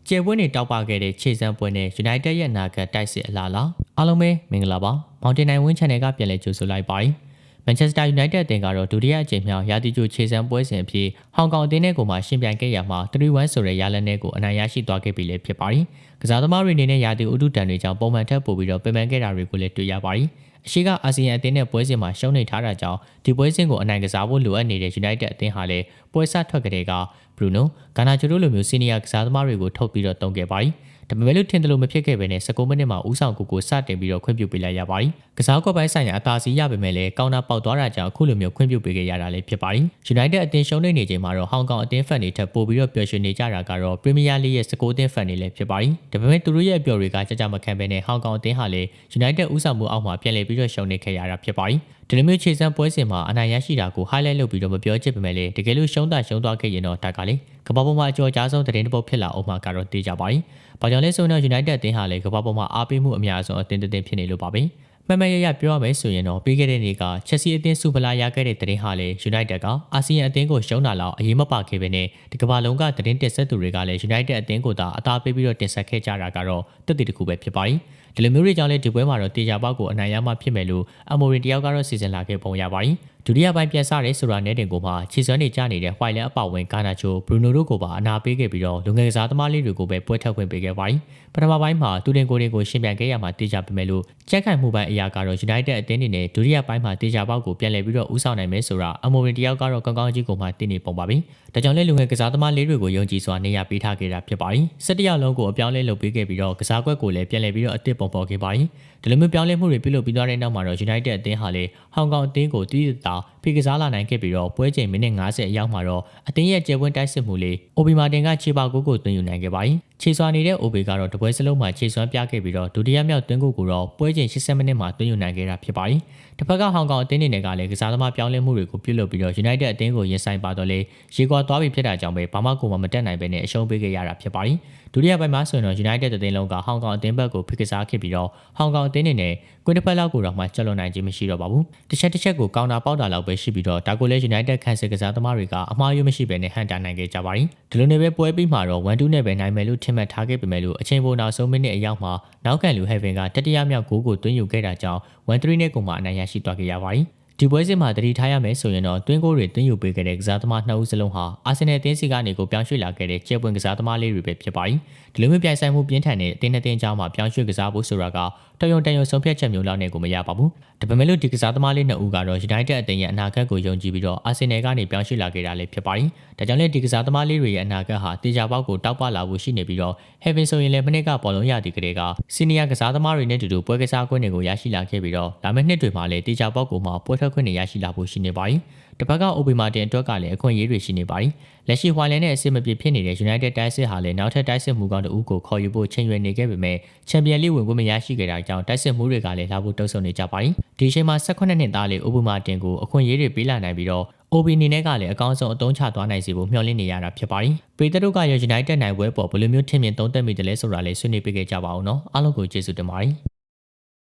ကျေပွင့်တွေတောက်ပခဲ့တဲ့ခြေစမ်းပွဲနဲ့ United ရဲ့နာဂတ်တိုက်စစ်အလားလားအားလုံးပဲမင်္ဂလာပါ Mountain 9 Win Channel ကပြန်လည်ကြိုဆိုလိုက်ပါတယ် Manchester United အသင်းကတော့ဒုတိယအကြိမ်မြောက်ရာသီကျိုခြေစမ်းပွဲစဉ်အဖြစ်ဟောင်ကောင်အသင်းနဲ့ကိုမှရှင်ပြိုင်ခဲ့ရမှာ 3-1 ဆိုတဲ့ရလဒ်နဲ့ကိုအနိုင်ရရှိသွားခဲ့ပြီလည်းဖြစ်ပါတယ်ကစားသမားတွေအနေနဲ့ရာသီဥတုတန်တွေကြောင့်ပုံမှန်ထက်ပိုပြီးတော့ပင်ပန်းခဲ့တာတွေကိုလည်းတွေ့ရပါတယ်အရှိကအာဆီယံအသင်းနဲ့ပွဲစဉ်မှာရှုံးနေထားတာကြောင့်ဒီပွဲစဉ်ကိုအနိုင်ကစားဖို့လိုအပ်နေတဲ့ United အသင်းဟာလည်းပွဲစထွက်ကြတဲ့က Bruno, Garnacho တို့လိုမျိုး senior ကစားသမားတွေကိုထုတ်ပြီးတော့တုံးခဲ့ပါတယ်။ဒါပေမဲ့လို့ထင်တယ်လို့မဖြစ်ခဲ့ဘဲနဲ့19မိနစ်မှာဦးဆောင်ကိုစတင်ပြီးတော့ခွင့်ပြုပေးလိုက်ရပါတယ်။ကစားကွက်ပိုင်းဆိုင်ရာအသာစီးရပေမဲ့လည်းကောင်တာပေါက်သွားတာကြောင့်အခုလိုမျိုးခွင့်ပြုပေးခဲ့ရတာလည်းဖြစ်ပါတယ်။ United အသင်းရှုံးနေချိန်မှာတော့ဟောင်ကောင်အသင်းဖန်တွေထပ်ပို့ပြီးတော့ပျော်ရွှင်နေကြတာကတော့ Premier League ရဲ့19အသင်းဖန်တွေလည်းဖြစ်ပါတယ်။ဒါပေမဲ့သူတို့ရဲ့အပျော်တွေကကြမခံဘဲနဲ့ဟောင်ကောင်အသင်းဟာလည်း United ဦးဆောင်မှုအောက်မှာပြန်လည်ပြီးတော့ရှုံးနေခဲ့ရတာဖြစ်ပါတယ်။ဒီလိုမျိုးခြေစမ်းပွဲစဉ်မှာအနိုင်ရရှိတာကို highlight လုပ်ပြီးတော့မပြောချင်ပေမဲ့လည်းတကယ်လို့ရှုံးသွားခဲ့ရင်တော့ဒါကလေကမ္ဘာပေါ်မှာအကျော်ကြားဆုံးသတင်းတစ်ပုဒ်ဖြစ်လာအောင်မှာကတော့သိကြပါတယ်။ဘာကြောင့်လဲဆိုတော့ United အသင်းဟာလည်းကမ္ဘာပေါ်မှာအားပေးမှုအများဆုံးအသင်းတစ်သင်းဖြစ်နေလို့ပါပဲ။မှန်မှန်ရပြောရမယ်ဆိုရင်တော့ပြီးခဲ့တဲ့နေ့က Chelsea အသင်းစူပလာရခဲ့တဲ့သတင်းဟာလည်း United ကအာဆီယံအသင်းကိုရှုံးတာလောက်အရေးမပါခဲ့ပဲနဲ့ဒီကမ္ဘာလုံးကသတင်းတင်ဆက်သူတွေကလည်း United အသင်းကိုသာအသာပေးပြီးတော့တင်ဆက်ခဲ့ကြတာကတော့တက်တည်တစ်ခုပဲဖြစ်ပါတယ်။ဒီလိုမျိုးတွေကြောင့်လည်းဒီပွဲမှာတော့တေချာပေါက်ကိုအနိုင်ရမှဖြစ်မယ်လို့အမိုရီတယောက်ကတော့စီစဉ်လာခဲ့ပုံရပါတယ်။ဒုတိယပိုင်းပြန်စရဲဆိုတာနဲ့တင်ကိုမှခြေစွမ်းတွေကျနေတဲ့ White အပေါဝင် Garnacho, Bruno တို့ကိုပါအနာပေးခဲ့ပြီးတော့လူငယ်ကစားသမားလေးတွေကိုပဲပွဲထွက်ခွင့်ပေးခဲ့ပါတယ်။ပထမပိုင်းမှာတူတင်ကိုတွေကိုရှင်ပြိုင်ခဲ့ရမှာတေချာပေမဲ့လို့ချက်ခိုင်မှုပိုင်းအရာကတော့ United အသင်းတွေနဲ့ဒုတိယပိုင်းမှာတေချာပေါက်ကိုပြန်လည်ပြီးတော့ဦးဆောင်နိုင်မယ်ဆိုတာအမိုရီတယောက်ကတော့ကောင်းကောင်းကြီးကိုမှသိနေပုံပါပြီ။ဒါကြောင့်လည်းလူငယ်ကစားသမားလေးတွေကိုယုံကြည်စွာနေရာပေးထားခဲ့တာဖြစ်ပါတယ်။17ယောက်လုံးကိုအပြောင်းလဲလုပ်ပေးခဲ့ပြီးတော့ကစားကွက်ကိုလည်းပြန်လည်ပြီးတော့အသစ်ပုံပေါ်ခဲ့ပါတယ်။ဒီလိုမျိုးပြောင်းလဲမှုတွေပြုလုပ်ပြီးသွားတဲ့နောက်မှာတော့ United အသင်းဟာလည်းဟောင်ကောင်အသင်းကိုတည်တည်တာဖိကစားလာနိုင်ခဲ့ပြီးတော့ပွဲချိန်မိနစ်50အရောက်မှာတော့အသင်းရဲ့ကျယ်ဝန်းတိုက်စစ်မှုလေး OB မာတင်ကခြေပေါက်ကိုသွင်းယူနိုင်ခဲ့ပါတယ်။ခြေစွမ်းနေတဲ့ OB ကတော့တပွဲစလုံးမှာခြေစွမ်းပြခဲ့ပြီးတော့ဒုတိယမြောက်သွင်းကိုတော့ပွဲချိန်80မိနစ်မှာသွင်းယူနိုင်ခဲ့တာဖြစ်ပါတယ်။တစ်ဖက်ကဟောင်ကောင်အသင်းတွေကလည်းကစားသမားပြောင်းလဲမှုတွေကိုပြုလုပ်ပြီးတော့ United အသင်းကိုရင်ဆိုင်ပါတော့လေရေကွာသွားပြီဖြစ်တာကြောင့်ပဲဘာမှကိုမတက်နိုင်ပဲနဲ့အရှုံးပေးခဲ့ရတာဖြစ်ပါတယ်။ဒုတိယပိုင်းမှာဆိုရင်တော့ United အသင်းလုံးကဟောင်ကောင်အသင်းဘက်ကိုဖိကစားခဲ့ပြီးတော့ဟောင်ကောင်အသင်းတွေနဲ့ကွင်းတစ်ဖက်လောက်ကိုတော့မှကျလွန်နိုင်ခြင်းမရှိတော့ပါဘူး။တစ်ချက်ကိုကောင်တာပေါက်တာလောက်ပဲရှိပြီးတော့ဒါကိုလည်း United ခန့်စစ်ကစားသမားတွေကအမှားယွင်းမရှိဘဲနဲ့ဟန်တာနိုင်ခဲ့ကြပါတယ်။ဒီလိုနဲ့ပဲပွဲပြီးမှာတော့ 1-2 နဲ့ပဲနိုင်မယ်လို့ထင်မှတ်ထားခဲ့ပေမဲ့လို့အချိန်ပိုနောက်ဆုံးမိနစ်အရောက်မှာနောက်ကန်လူ Heaven ကတတိယမြောက်ဂိုးကိုသွင်းယူခဲ့တာကြောင့် 1-3 နဲ့ကိုမှအနိုင်ရရှိသွားခဲ့ရပါတယ်။ဒီပွဲစဉ်မှာတတိထားရမယ်ဆိုရင်တော့တွင်းကိုတွေသွင်းယူပေးခဲ့တဲ့ကစားသမားနှစ်ဦးစလုံးဟာအာဆင်နယ်အသင်းစီကနေကိုပြောင်းရွှေ့လာခဲ့တဲ့ကျဲပွင့်ကစားသမားလေးတွေပဲဖြစ်ပါတယ်။ဒီလိုမျိုးပြိုင်ဆိုင်မှုပြင်းထန်တဲ့အသင်းနှစ်သင်းကြားမှာပြောင်းရွှေ့ကစားဖို့ဆိုတာကတယုံဆုံးဖြတ်ချက်မျိုးလောက်နဲ့ကိုမရပါဘူး။ဒါပေမဲ့လို့ဒီကစားသမားလေးနှစ်ဦးကတော့ United အသင်းရဲ့အနာဂတ်ကိုယုံကြည်ပြီးတော့အာဆင်နယ်ကနေပြောင်းရွှေ့လာခဲ့တာလည်းဖြစ်ပါတယ်။ဒါကြောင့်လည်းဒီကစားသမားလေးတွေရဲ့အနာဂတ်ဟာတေချာပေါက်ကိုတောက်ပလာဖို့ရှိနေပြီးတော့ Heaven ဆိုရင်လည်းမနစ်ကပေါ်လုံးရသည့်ကလေးက Senior ကစားသမားတွေနဲ့တူတူပွဲကစားခွင့်တွေကိုရရှိလာခဲ့ပြီးတော့လာမယ့်နှစ်တွေမှာလည်းတေချာပေါက်ကိုမှပွဲထွက်ခွင့်တွေရရှိလာဖို့ရှိနေပါတယ်။တစ်ဖက်က OB မာတင်အတွက်ကလည်းအခွင့်အရေးတွေရှိနေပါတယ်။လက်ရှိဟွာလန်နဲ့အဆင်မပြေဖြစ်နေတဲ့ United တိုက်စစ်ဟာလည်းနောက်ထပ်တိုက်စစ်မှုကောင်းတအုပ်ကိုခေါ်ယူဖို့ချိန်ရွယ်နေခဲ့ပေမဲ့ချန်ပီယံလိဝင်ခွင့်မရရှိခဲ့တာကြောင့်တိုက်စစ်မှုတွေကလည်းလာဖို့တုံ့ဆုံနေကြပါတယ်။ဒီအချိန်မှာ18နှစ်သားလေး OB မာတင်ကိုအခွင့်အရေးတွေပေးလာနိုင်ပြီးတော့ OB အနေနဲ့ကလည်းအကောင်းဆုံးအသုံးချသွားနိုင်စီဖို့မျှော်လင့်နေရတာဖြစ်ပါတယ်။ပေတတို့ကရော United နိုင်ပွဲပေါ်ဘယ်လိုမျိုးထင်မြင်သုံးသပ်မိတယ်လဲဆိုတာလေးဆွေးနွေးပေးခဲ့ကြပါဦးနော်။အားလုံးကိုကျေးဇူးတင်ပါတယ်။